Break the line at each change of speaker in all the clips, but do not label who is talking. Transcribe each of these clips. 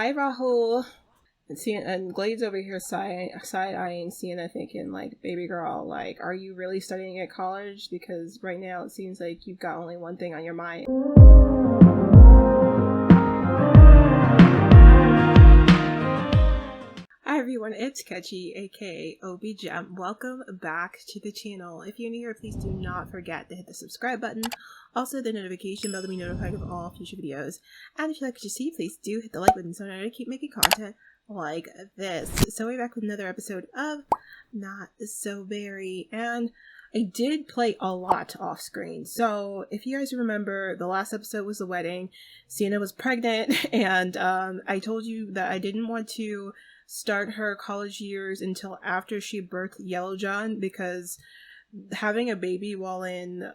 Hi, Rahul. And Glade's over here side-eyeing Sienna thinking, like, baby girl, like, are you really studying at college? Because right now it seems like you've got only one thing on your mind. Hi everyone, it's Catchy, aka OBiGem. Welcome back to the channel. If you're new here, please do not forget to hit the subscribe button. Also, the notification bell to be notified of all future videos. And if you like what you see, please do hit the like button so I know to keep making content like this. So we're back with another episode of Not So Very, and I did play a lot off screen. So if you guys remember, the last episode was the wedding. Sienna was pregnant, and I told you that I didn't want to start her college years until after she birthed Yellow John, because having a baby while in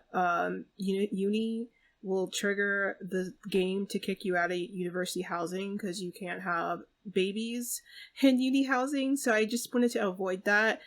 uni will trigger the game to kick you out of university housing, because you can't have babies in uni housing. So I just wanted to avoid that.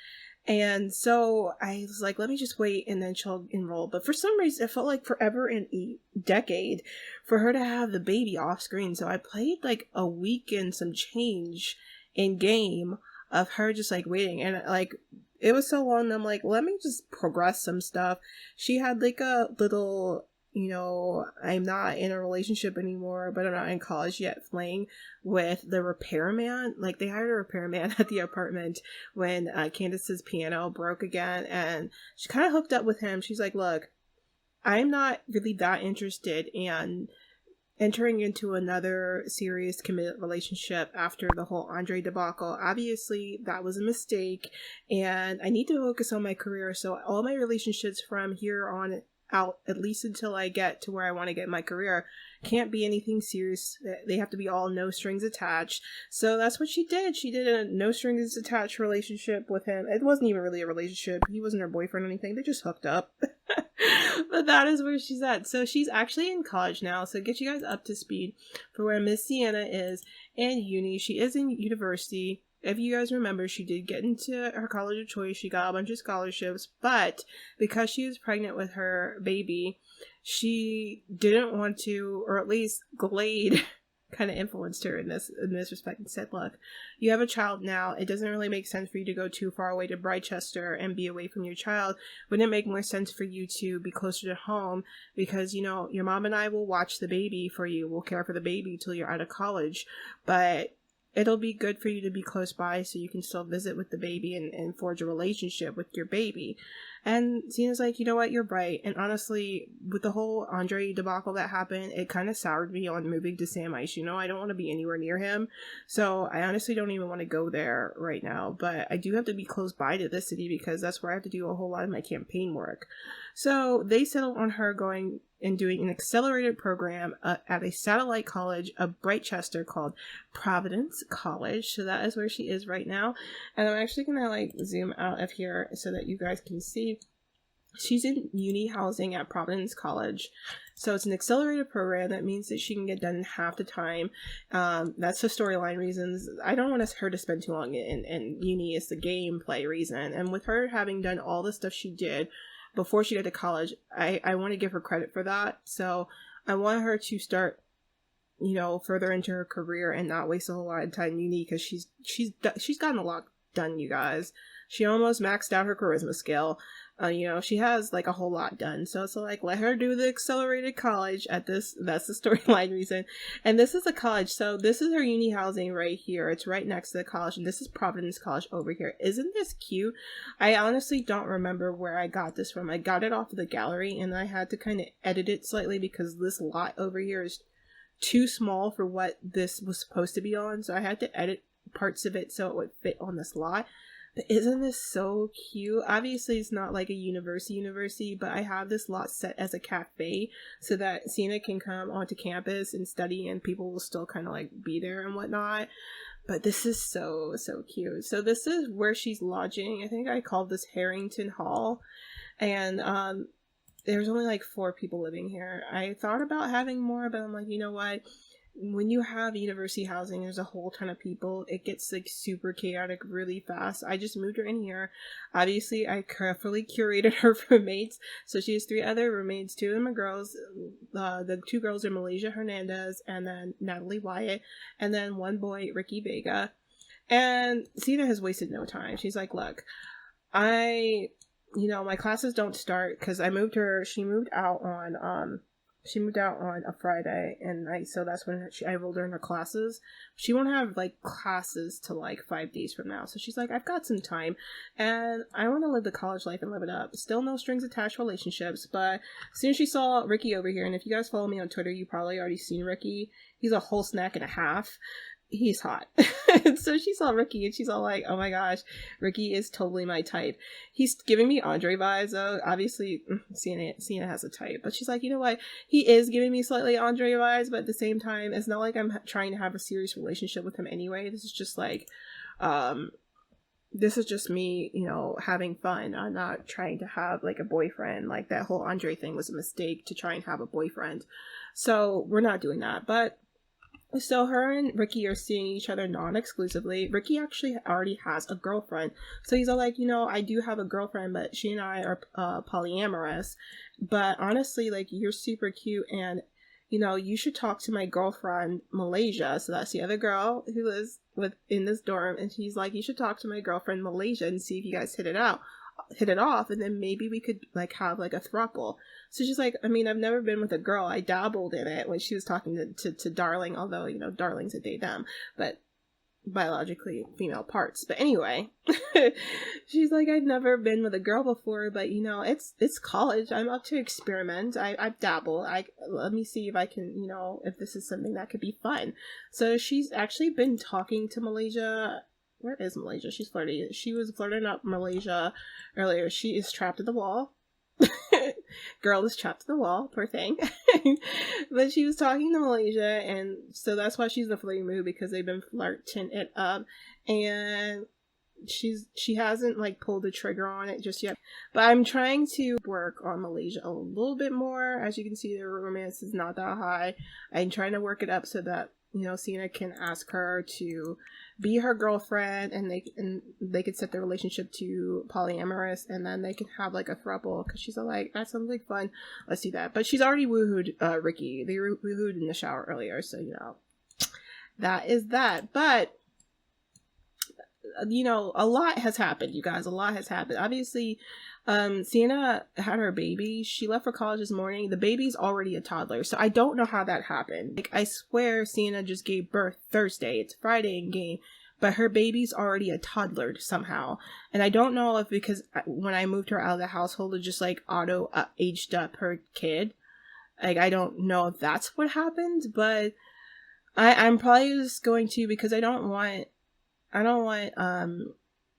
And so I was like, let me just wait and then she'll enroll. But for some reason, it felt like forever and a decade for her to have the baby off screen. So I played like a week and some change in game of her just like waiting. And like, it was so long, I'm like, let me just progress some stuff. She had like a little, I'm not in a relationship anymore, but I'm not in college yet, fling with the repairman. Like, they hired a repairman at the apartment when Candace's piano broke again, and she kind of hooked up with him. She's like, look, I'm not really that interested in entering into another serious committed relationship after the whole Andre debacle. Obviously, that was a mistake, and I need to focus on my career. So all my relationships from here on out, at least until I get to where I want to get in my career, can't be anything serious. They have to be all no strings attached. So that's what she did. She did a no strings attached relationship with him. It wasn't even really a relationship. He wasn't her boyfriend or anything. They just hooked up. But that is where she's at. So she's actually in college now. So get you guys up to speed for where Miss Sienna is in uni. She is in university. If you guys remember, she did get into her college of choice. She got a bunch of scholarships, but because she was pregnant with her baby, she didn't want to, or at least Glade kind of influenced her in this respect and said, look, you have a child now. It doesn't really make sense for you to go too far away to Britechester and be away from your child. Wouldn't it make more sense for you to be closer to home? Because, your mom and I will watch the baby for you. We'll care for the baby till you're out of college. But it'll be good for you to be close by so you can still visit with the baby and forge a relationship with your baby. And Sienna's like, you know what, you're right. And honestly, with the whole Andre debacle that happened, it kind of soured me on moving to Sam Ice. I don't want to be anywhere near him. So I honestly don't even want to go there right now. But I do have to be close by to this city because that's where I have to do a whole lot of my campaign work. So they settled on her going and doing an accelerated program at a satellite college of Britechester called Providence College. So that is where she is right now. And I'm actually going to zoom out of here so that you guys can see. She's in uni housing at Providence College. So it's an accelerated program. That means that she can get done in half the time. That's for storyline reasons. I don't want her to spend too long in uni. It's the gameplay reason. And with her having done all the stuff she did before she got to college, I want to give her credit for that. So I want her to start, further into her career and not waste a whole lot of time in uni, because she's gotten a lot done, you guys. She almost maxed out her charisma skill. She has a whole lot done. So let her do the accelerated college at this. That's the storyline reason. And this is a college. So this is her uni housing right here. It's right next to the college. And this is Providence College over here. Isn't this cute? I honestly don't remember where I got this from. I got it off of the gallery and I had to kind of edit it slightly because this lot over here is too small for what this was supposed to be on. So I had to edit parts of it so it would fit on this lot. But isn't this so cute? Obviously, it's not like a university, but I have this lot set as a cafe so that Sienna can come onto campus and study and people will still kind of be there and whatnot. But this is so, so cute. So this is where she's lodging. I think I called this Harrington Hall. And there's only 4 people living here. I thought about having more, but I'm like, you know what? when you have university housing, there's a whole ton of people. It gets like super chaotic really fast. I just moved her in here. Obviously, I carefully curated her roommates. So she has 3 other roommates. 2 of them are girls. The 2 girls are Malaysia Hernandez and then Natalie Wyatt. And then 1 boy, Ricky Vega. And Sienna has wasted no time. She's like, look, my classes don't start because I moved her. She moved out on a Friday, and so that's when I enrolled her in her classes. She won't have like classes till like 5 days from now. So she's like, I've got some time, and I want to live the college life and live it up. Still no strings attached relationships, but as soon as she saw Ricky over here, and if you guys follow me on Twitter, you probably already seen Ricky. He's a whole snack and a half. He's hot. So she saw Ricky and she's all like, oh my gosh, Ricky is totally my type. He's giving me Andre vibes though. Obviously Sienna has a type, but she's like, you know what, he is giving me slightly Andre vibes, but at the same time it's not like I'm trying to have a serious relationship with him anyway. This is just like this is just me, having fun. I'm not trying to have like a boyfriend. Like that whole Andre thing was a mistake to try and have a boyfriend, so we're not doing that. But so her and Ricky are seeing each other non-exclusively. Ricky actually already has a girlfriend. So he's all like, I do have a girlfriend, but she and I are polyamorous. But honestly, like, you're super cute and, you should talk to my girlfriend, Malaysia. So that's the other girl who is in this dorm. And he's like, you should talk to my girlfriend, Malaysia, and see if you guys hit it off, and then maybe we could like have like a throuple. So she's like, I mean, I've never been with a girl. I dabbled in it when she was talking to Darling, although Darling's a they them, but biologically female parts. But anyway, she's like, I've never been with a girl before, but it's college. I'm up to experiment. I dabble. Let me see if I can, if this is something that could be fun. So she's actually been talking to Malaysia. Where is Malaysia? She's flirty. She was flirting up Malaysia earlier. She is trapped to the wall. Girl is trapped to the wall. Poor thing. But she was talking to Malaysia, and so that's why she's in a flirty mood, because they've been flirting it up. And she hasn't like pulled the trigger on it just yet. But I'm trying to work on Malaysia a little bit more. As you can see, their romance is not that high. I'm trying to work it up so that Sienna can ask her to be her girlfriend, and they could set their relationship to polyamorous, and then they can have like a throuple, because she's like, that sounds like fun, let's do that. But she's already woohooed Ricky. They woohooed in the shower earlier, so that is that. But a lot has happened, you guys. A lot has happened. Obviously, Sienna had her baby. She left for college this morning. The baby's already a toddler, so I don't know how that happened. Like, I swear Sienna just gave birth Thursday. It's Friday in game, but her baby's already a toddler somehow. And I don't know if because when I moved her out of the household, it just like auto aged up her kid. Like, I don't know if that's what happened, but I'm probably just going to, because I don't want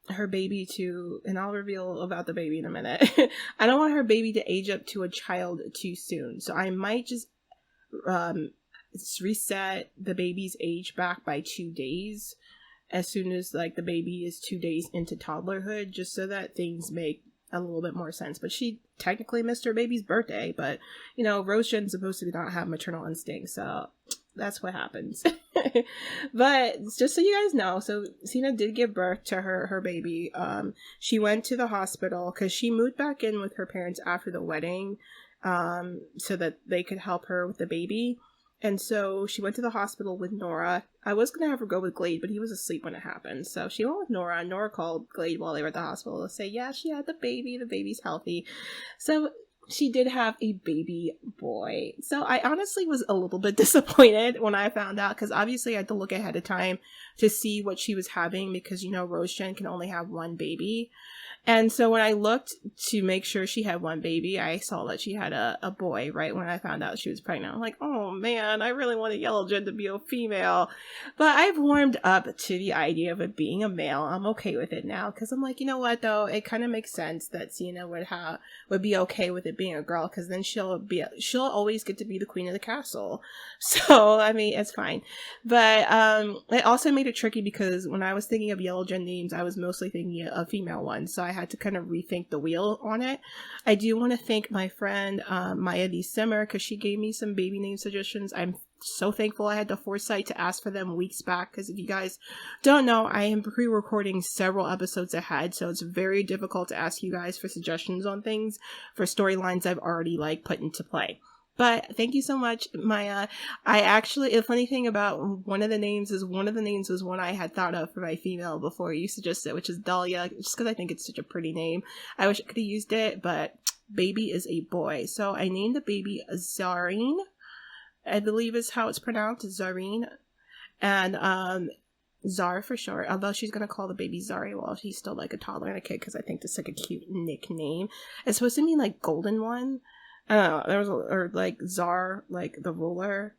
her baby to, and I'll reveal about the baby in a minute. I don't want her baby to age up to a child too soon. So I might just reset the baby's age back by 2 days as soon as like the baby is 2 days into toddlerhood, just so that things make a little bit more sense. But she technically missed her baby's birthday, but Rose Jen's supposed to not have maternal instinct, so that's what happens. But just so you guys know, so Sienna did give birth to her baby. She went to the hospital because she moved back in with her parents after the wedding, so that they could help her with the baby. And so she went to the hospital with Nora. I was going to have her go with Glade, but he was asleep when it happened. So she went with Nora, and Nora called Glade while they were at the hospital to say, yeah, she had the baby's healthy. So she did have a baby boy. So I honestly was a little bit disappointed when I found out, because obviously I had to look ahead of time to see what she was having, because Rose Jen can only have one baby. And so when I looked to make sure she had one baby, I saw that she had a boy right when I found out she was pregnant. I'm like, oh man, I really wanted Yellow Jen to be a female. But I've warmed up to the idea of it being a male. I'm okay with it now, because I'm like, you know what though? It kind of makes sense that Sienna would be okay with it being a girl, because then she'll always get to be the queen of the castle. So, I mean, it's fine. But it also made it tricky, because when I was thinking of Yellow Jen names, I was mostly thinking of female ones. So I had to kind of rethink the wheel on it. I do want to thank my friend Maya D. Simmer, because she gave me some baby name suggestions. I'm so thankful I had the foresight to ask for them weeks back, because if you guys don't know, I am pre-recording several episodes ahead, so it's very difficult to ask you guys for suggestions on things for storylines I've already like put into play. But thank you so much, Maya. I actually, the funny thing about one of the names was one I had thought of for my female before you suggested it, which is Dahlia, just because I think it's such a pretty name. I wish I could have used it, but baby is a boy. So I named the baby Zareen, I believe is how it's pronounced, Zareen. And Zara for short, although she's going to call the baby Zari while he's still like a toddler and a kid, because I think that's like a cute nickname. It's supposed to mean like golden one. I don't know, there was or like Czar, like the ruler,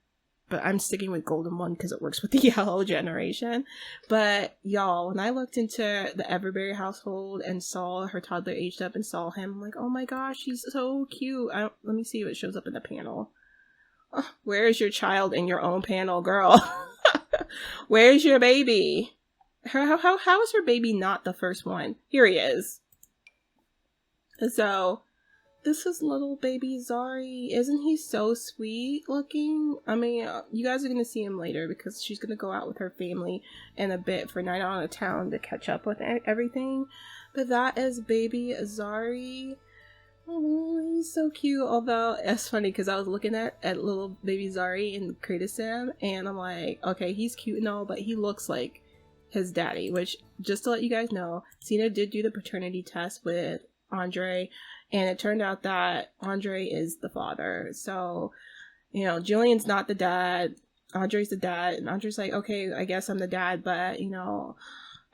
but I'm sticking with golden one because it works with the yellow generation. But y'all, when I looked into the Everberry household and saw her toddler aged up and saw him, I'm like, oh my gosh, he's so cute. Let me see if it shows up in the panel. Oh, where is your child in your own panel, girl? Where's your baby? How is her baby not the first one? Here he is. So this is little baby Zari. Isn't he so sweet looking? I mean, you guys are going to see him later because she's going to go out with her family in a bit for night out of town to catch up with everything. But that is baby Zari. Oh, he's so cute. Although, it's funny because I was looking at little baby Zari in Kratos, and I'm like, okay, he's cute and all, but he looks like his daddy. Which, just to let you guys know, Sienna did do the paternity test with Andre, and it turned out that Andre is the father. So, you know, Julian's not the dad, Andre's the dad, and Andre's like, okay, I guess I'm the dad, but, you know,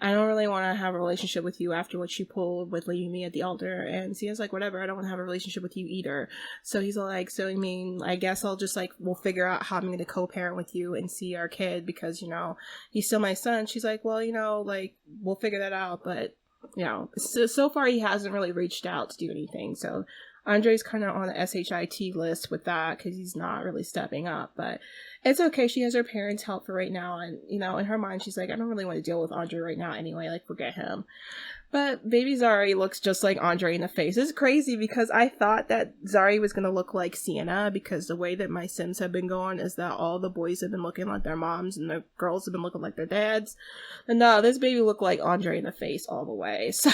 I don't really want to have a relationship with you after what you pulled with leaving me at the altar. And Sienna's like, whatever, I don't want to have a relationship with you either. So he's like, so I mean, I guess I'll just like, we'll figure out how I'm going to co-parent with you and see our kid because, you know, he's still my son. She's like, well, you know, like, we'll figure that out, but you know, so far he hasn't really reached out to do anything. So Andre's kind of on the SHIT list with that because he's not really stepping up. But it's okay. She has her parents' help for right now. And, you know, in her mind, she's like, I don't really want to deal with Andre right now anyway. Like, forget him. But baby Zari looks just like Andre in the face. It's crazy because I thought that Zari was going to look like Sienna because the way that my Sims have been going is that all the boys have been looking like their moms and the girls have been looking like their dads. And no, this baby looked like Andre in the face all the way. So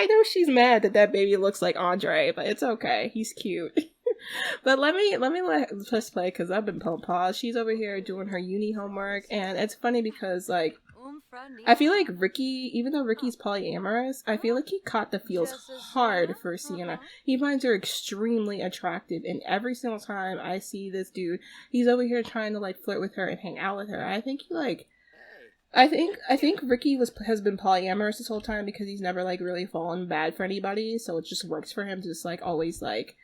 I know she's mad that baby looks like Andre, but it's okay. He's cute. But let us play because I've been pause. She's over here doing her uni homework, and it's funny because like I feel like Ricky, even though Ricky's polyamorous, I feel like he caught the feels hard for Sienna. He finds her extremely attractive, and every single time I see this dude, he's over here trying to like flirt with her and hang out with her. I think I think Ricky has been polyamorous this whole time because he's never like really fallen bad for anybody, so it just works for him to just like always like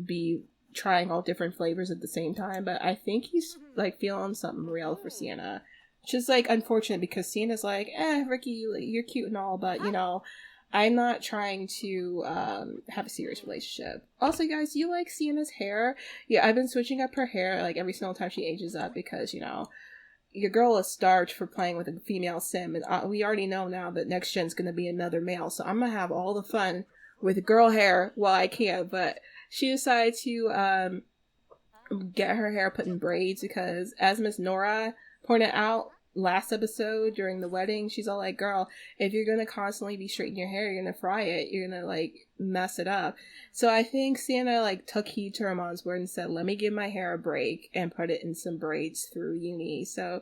be trying all different flavors at the same time. But I think he's like feeling something real for Sienna. Which is, like, unfortunate because Sienna's like, Ricky, you're cute and all, but, you know, I'm not trying to have a serious relationship. Also, guys, you like Sienna's hair? Yeah, I've been switching up her hair, like, every single time she ages up because, you know, your girl is starved for playing with a female sim, and we already know now that next gen's gonna be another male, so I'm gonna have all the fun with girl hair while I can, but she decided to get her hair put in braids because, as Miss Nora pointed out last episode during the wedding, she's all like, girl, if you're gonna constantly be straightening your hair, you're gonna fry it, you're gonna like mess it up. So I think Sienna like took heed to her mom's word and said, let me give my hair a break and put it in some braids through uni. So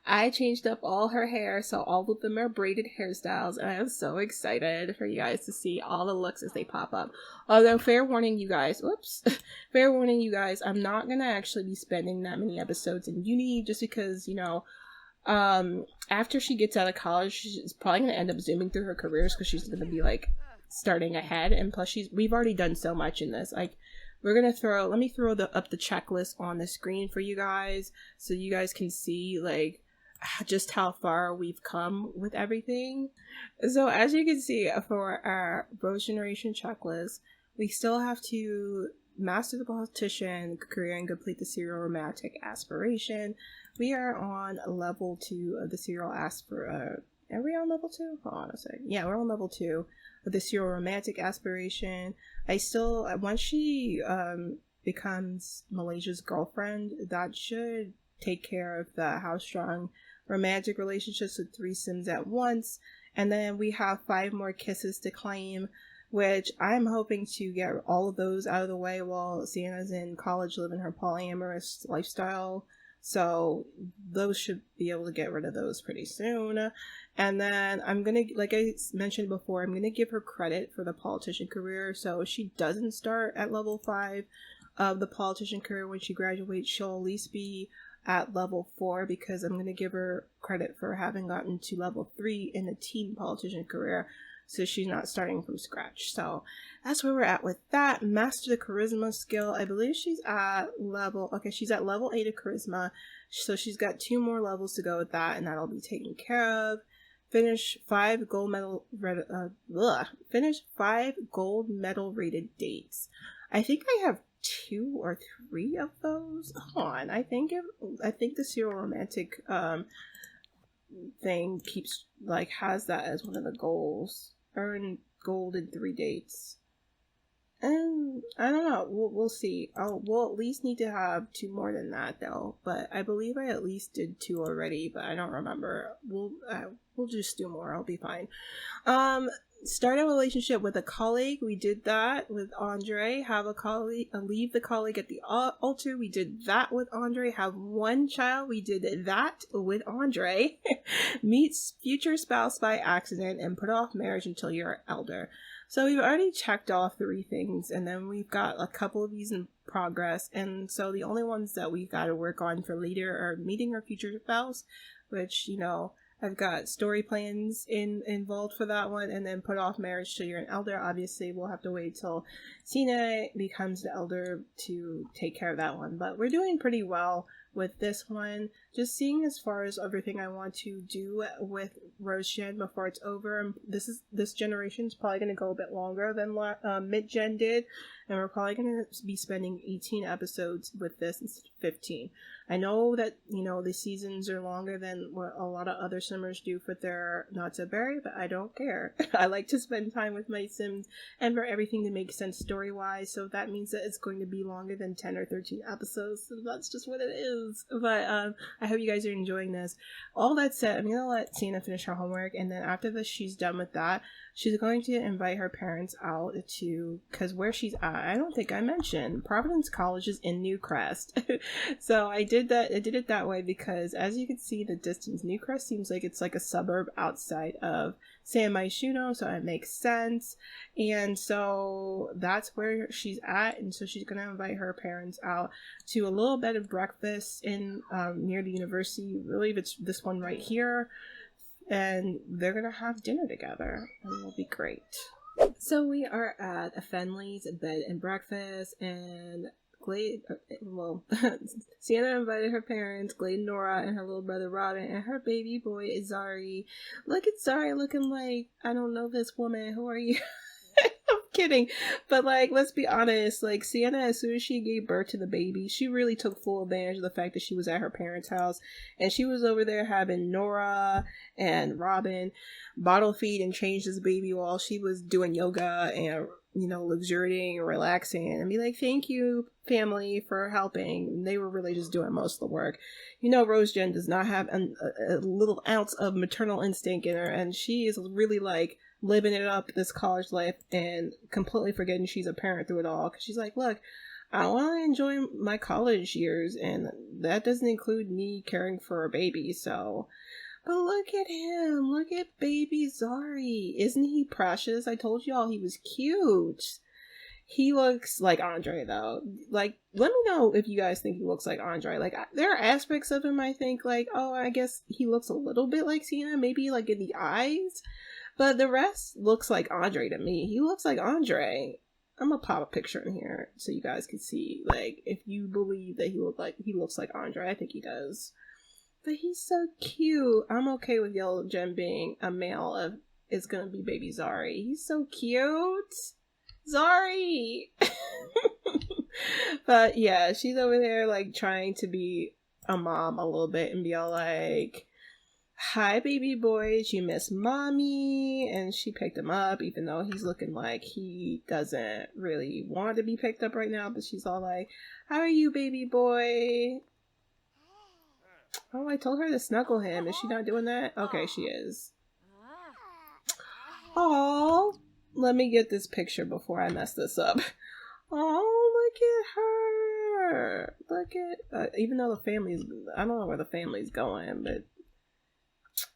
I changed up all her hair, so all of them are braided hairstyles, and I am so excited for you guys to see all the looks as they pop up. Although fair warning you guys, I'm not gonna actually be spending that many episodes in uni just because, you know, after she gets out of college, she's probably going to end up zooming through her careers because she's going to be like starting ahead, and plus we've already done so much in this. Like, let me throw up the checklist on the screen for you guys so you guys can see like just how far we've come with everything. So as you can see, for our Rose Generation checklist, we still have to master the politician career and complete the serial romantic aspiration. We are on level 2 of the serial are we on level 2? Hold on a second. Yeah, we're on level 2 of the serial romantic aspiration. Once she becomes Malaysia's girlfriend, that should take care of the how strong romantic relationships with 3 Sims at once. And then we have 5 more kisses to claim, which I'm hoping to get all of those out of the way while Sienna's in college living her polyamorous lifestyle. So those should be able to get rid of those pretty soon. And then I'm going to, like I mentioned before, I'm going to give her credit for the politician career. So she doesn't start at level 5 of the politician career when she graduates. She'll at least be at level 4 because I'm going to give her credit for having gotten to level 3 in the teen politician career. So she's not starting from scratch. So that's where we're at with that. Master the charisma skill. I believe she's at level 8 of charisma. So she's got 2 more levels to go with that, and that'll be taken care of. Finish 5 gold medal rated dates. I think I have 2 or 3 of those. Hold on. I think the serial romantic thing keeps has that as one of the goals. Earn gold in 3 dates. And I don't know. We'll see. We'll at least need to have 2 more than that though. But I believe I at least did 2 already, but I don't remember. We'll just do more. I'll be fine. Start a relationship with a colleague. We did that with Andre. Have a colleague, leave the colleague at the altar. We did that with Andre. Have 1 child. We did that with Andre. Meet future spouse by accident and put off marriage until you're elder. So we've already checked off 3 things, and then we've got a couple of these in progress. And so the only ones that we've got to work on for later are meeting our future spouse, which, I've got story plans involved for that one, and then put off marriage till you're an elder. Obviously, we'll have to wait till Sienna becomes the elder to take care of that one. But we're doing pretty well with this one. Just seeing as far as everything I want to do with Rose-gen before it's over. This generation is probably going to go a bit longer than mid-gen did, and we're probably going to be spending 18 episodes with this instead of 15. I know that, the seasons are longer than what a lot of other Simmers do for their Not So Berry, but I don't care. I like to spend time with my Sims and for everything to make sense story-wise, so that means that it's going to be longer than 10 or 13 episodes, so that's just what it is. But I hope you guys are enjoying this. All that said, I'm going to let Sienna finish her homework, and then after this, she's done with that. She's going to invite her parents out because where she's at, I don't think I mentioned, Providence College is in Newcrest. So I did it that way because, as you can see the distance, Newcrest seems like it's like a suburb outside of San Myshuno, so it makes sense. And so that's where she's at, and so she's going to invite her parents out to a little bed of breakfast in near the university. I believe it's this one right here. And they're going to have dinner together, and it'll be great. So we are at a Fenley's bed and breakfast, and Sienna invited her parents, Glade and Nora, and her little brother Robin, and her baby boy Zari. Look at Zari looking like, I don't know this woman, who are you? I'm kidding, but let's be honest, Sienna, as soon as she gave birth to the baby, she really took full advantage of the fact that she was at her parents' house, and she was over there having Nora and Robin bottle feed and change this baby while she was doing yoga and luxuriating and relaxing, and be like, thank you family for helping. They were really just doing most of the work. Rose-gen does not have a little ounce of maternal instinct in her, and she is really living it up this college life and completely forgetting she's a parent through it all, because she's like, look, I want to enjoy my college years, and that doesn't include me caring for a baby. So, but look at him, look at baby Zari, isn't he precious? I told y'all he was cute. He looks like Andre though. Let me know if you guys think he looks like Andre. There are aspects of him I think I guess he looks a little bit like Sienna, maybe in the eyes. But the rest looks like Andre to me. He looks like Andre. I'm gonna pop a picture in here so you guys can see, if you believe that he looks like Andre. I think he does. But he's so cute. I'm okay with Yellow-gen being a male it's gonna be baby Zari. He's so cute. Zari! But yeah, she's over there trying to be a mom a little bit and be all hi, baby boy, do you miss mommy? And she picked him up, even though he's looking like he doesn't really want to be picked up right now. But she's all like, how are you, baby boy? Oh, I told her to snuggle him. Is she not doing that? Okay, she is. Oh, let me get this picture before I mess this up. Oh, look at her. Look at, even though the family's, I don't know where the family's going, but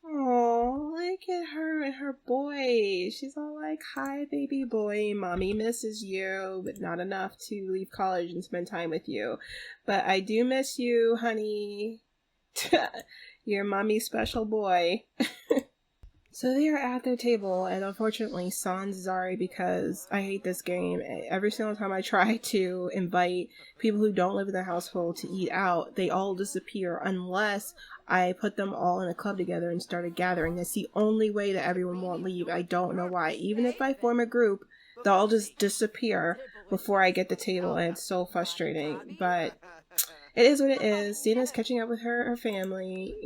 oh, look at her and her boy. She's all like, hi, baby boy. Mommy misses you, but not enough to leave college and spend time with you. But I do miss you, honey. You're mommy's special boy. So they are at their table, and unfortunately, sans Zari, because I hate this game. Every single time I try to invite people who don't live in the household to eat out, they all disappear unless I put them all in a club together and started gathering. That's the only way that everyone won't leave. I don't know why. Even if I form a group, they'll all just disappear before I get the table, and it's so frustrating. But it is what it is. Sienna's catching up with her family,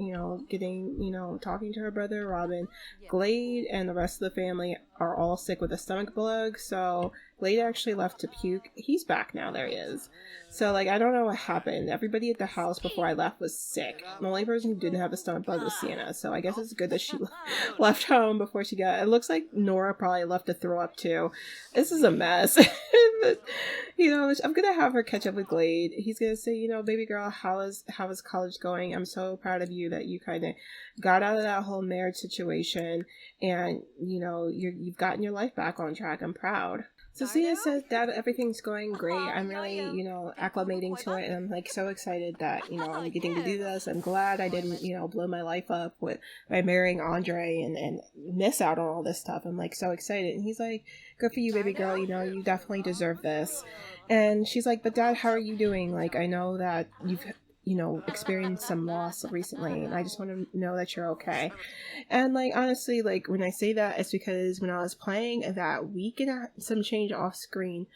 talking to her brother Robin. Glade and the rest of the family are all sick with a stomach bug, so Glade actually left to puke. He's back now, there he is. So, I don't know what happened. Everybody at the house before I left was sick. The only person who didn't have a stomach bug was Sienna, so I guess it's good that she left home before she got... It looks like Nora probably left to throw up, too. This is a mess. But, I'm gonna have her catch up with Glade. He's gonna say, baby girl, how is college going? I'm so proud of you that you kind of got out of that whole marriage situation, and you've gotten your life back on track. I'm proud. So Sienna says that everything's going great. I'm really, acclimating to it, and I'm so excited that, I'm getting to do this. I'm glad I didn't, blow my life up by marrying Andre and miss out on all this stuff. I'm so excited. And he's like, good for you, baby girl. You definitely deserve this. And she's like, but Dad, how are you doing? I know that you've experienced some loss recently, and I just want to know that you're okay. And honestly, when I say that, it's because when I was playing that week and some change off screen,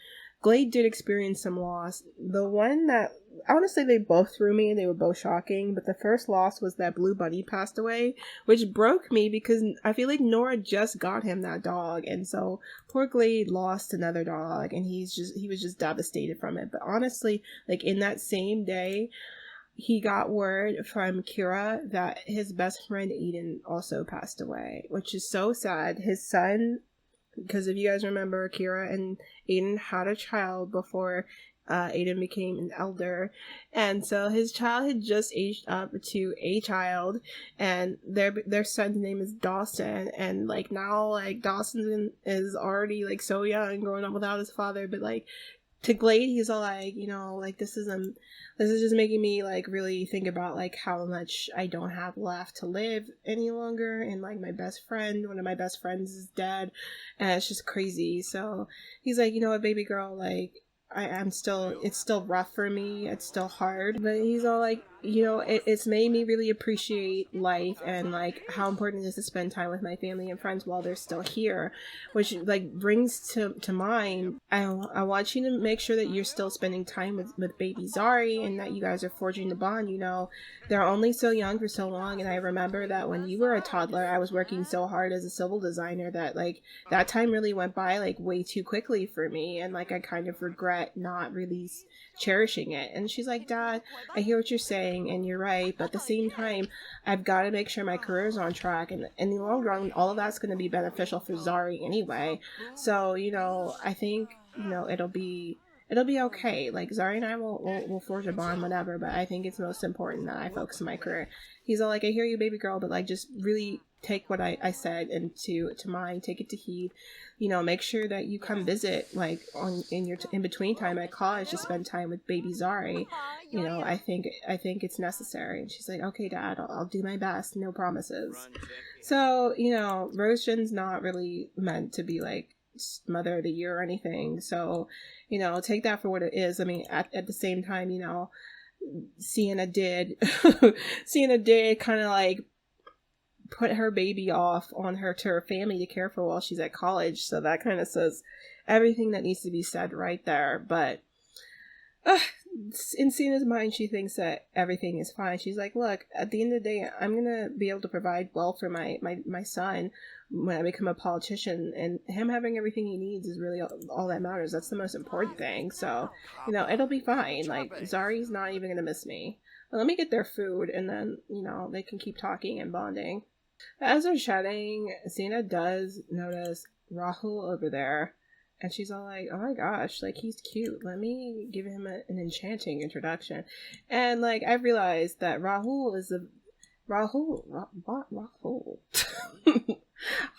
Glade did experience some loss. The one that, honestly, they both threw me, and they were both shocking, but the first loss was that Blue Bunny passed away, which broke me because I feel like Nora just got him that dog, and so poor Glade lost another dog, and he was just devastated from it. But honestly, in that same day, he got word from Kira that his best friend Aiden also passed away, which is so sad. His son, because if you guys remember, Kira and Aiden had a child before Aiden became an elder, and so his child had just aged up to a child, and their son's name is Dawson, and now Dawson is already so young, growing up without his father, but to Glade, he's all this is just making me really think about how much I don't have left to live any longer, and my best friend, one of my best friends, is dead, and it's just crazy. So he's like, what, baby girl, it's still rough for me, it's still hard, but he's all it's made me really appreciate life and how important it is to spend time with my family and friends while they're still here, which brings to mind, I want you to make sure that you're still spending time with baby Zari, and that you guys are forging the bond. They're only so young for so long, and I remember that when you were a toddler, I was working so hard as a civil designer that that time really went by way too quickly for me, and I kind of regret not really cherishing it. And she's like, Dad, I hear what you're saying, and you're right, but at the same time, I've got to make sure my career is on track, and in the long run, all of that's going to be beneficial for Zari anyway. So I think it'll be okay. Zari and I will forge a bond, whatever, but I think it's most important that I focus on my career. He's all I hear you, baby girl, but just really take what I said to mind, take it to heed. Make sure that you come visit in your in between time at college to spend time with baby Zari. I think it's necessary. And she's like, okay, Dad, I'll do my best, no promises. So Rosen's not really meant to be Mother of the Year or anything, so take that for what it is. I mean, at the same time, Sienna did kind of put her baby off on her to her family to care for while she's at college, so that kind of says everything that needs to be said right there. But In Sienna's mind, she thinks that everything is fine. She's like, look, at the end of the day, I'm gonna be able to provide well for my son when I become a politician, and him having everything he needs is really all that matters. That's the most important thing. So, you know, it'll be fine. Like, Zari's not even gonna miss me. But let me get their food, and then, you know, they can keep talking and bonding. As they're chatting, Sienna does notice Rahul over there. And she's all like, oh my gosh, like, he's cute. Let me give him an enchanting introduction. And, like, I realized that Rahul is Rahul.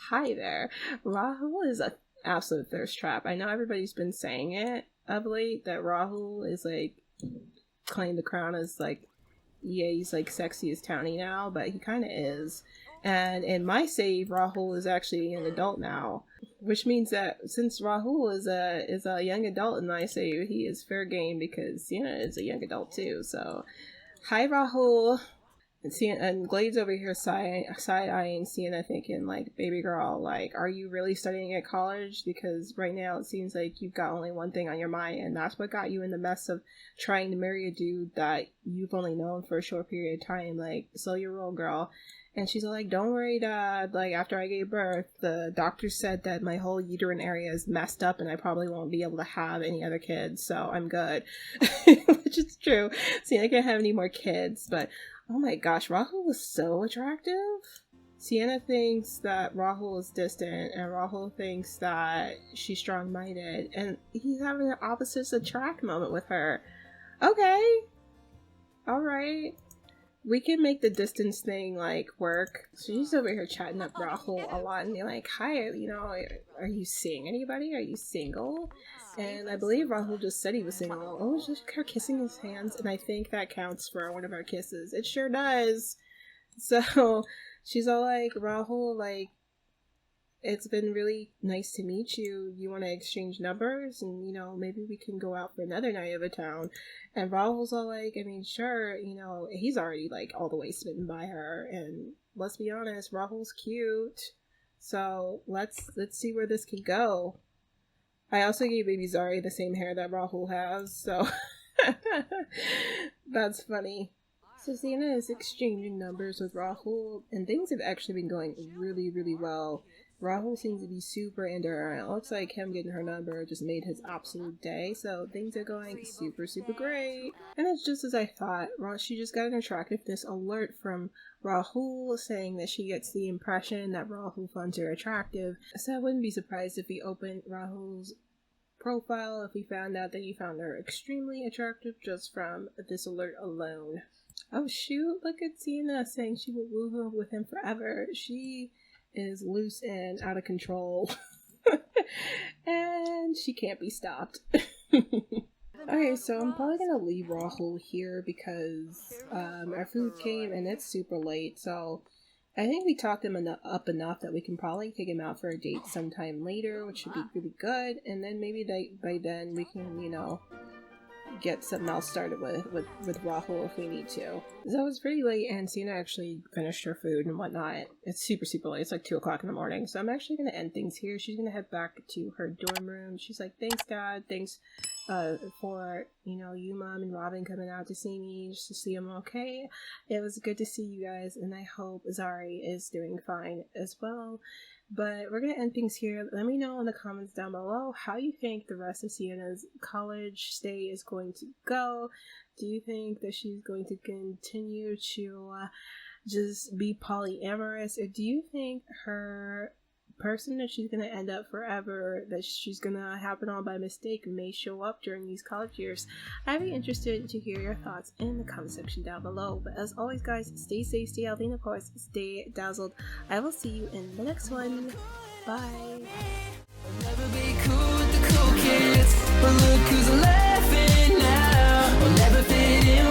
Hi there. Rahul is an absolute thirst trap. I know everybody's been saying it of late, that Rahul is, like, claimed the crown as, like, yeah, he's, like, sexy as townie now, but he kind of is. And in my save, Rahul is actually an adult now, which means that since Rahul is a young adult in my save, he is fair game because Sienna is a young adult too. So, hi Rahul. And Glade's over here side-eyeing Sienna, thinking, like, baby girl, like, are you really studying at college? Because right now it seems like you've got only one thing on your mind, and that's what got you in the mess of trying to marry a dude that you've only known for a short period of time. Like, slow your roll, girl. And she's like, don't worry, Dad. Like, after I gave birth, the doctor said that my whole uterine area is messed up and I probably won't be able to have any other kids, so I'm good. Which is true. Sienna can't have any more kids, but oh my gosh, Rahul was so attractive. Sienna thinks that Rahul is distant, and Rahul thinks that she's strong-minded, and he's having an opposites attract moment with her. Okay. Alright. We can make the distance thing, like, work. So she's over here chatting up Rahul a lot, and they're like, hi, you know, are you seeing anybody? Are you single? And I believe Rahul just said he was single. Oh, it's just her kissing his hands, and I think that counts for one of our kisses. It sure does. So she's all like, Rahul, like, it's been really nice to meet you. You want to exchange numbers? And, you know, maybe we can go out for another night of a town. And Rahul's all like, I mean, sure, you know, he's already, like, all the way smitten by her. And let's be honest, Rahul's cute. So let's see where this can go. I also gave baby Zari the same hair that Rahul has, so that's funny. So Sienna is exchanging numbers with Rahul, and things have actually been going really, really well. Rahul seems to be super into her, and it looks like him getting her number just made his absolute day, so things are going super, super great. And it's just as I thought. She just got an attractiveness alert from Rahul saying that she gets the impression that Rahul finds her attractive, so I wouldn't be surprised if we opened Rahul's profile if we found out that he found her extremely attractive just from this alert alone. Oh shoot, look at Sienna saying she will woo with him forever. She is loose and out of control. And she can't be stopped. Okay, so I'm probably gonna leave Rahul here because our food came and it's super late, so I think we talked him up enough that we can probably take him out for a date sometime later, which should be really good, and then maybe by then we can, you know, get something else started with Rahul if we need to. So it's pretty late, and Sienna actually finished her food and whatnot. It's super, super late. It's like 2 o'clock in the morning, so I'm actually going to end things here. She's going to head back to her dorm room. She's like, thanks, Dad. Thanks for, you know, you, Mom, and Robin coming out to see me, just to see I'm okay. It was good to see you guys, and I hope Zari is doing fine as well. But we're going to end things here. Let me know in the comments down below how you think the rest of Sienna's college stay is going to go. Do you think that she's going to continue to just be polyamorous? Or do you think her person that she's going to end up forever, that she's going to happen on by mistake, may show up during these college years? I'd be interested to hear your thoughts in the comment section down below. But as always, guys, stay safe, stay healthy, and of course, stay dazzled. I will see you in the next one. Bye. I'll never be cool with the cool kids, but look who's laughing now. I'll never fit in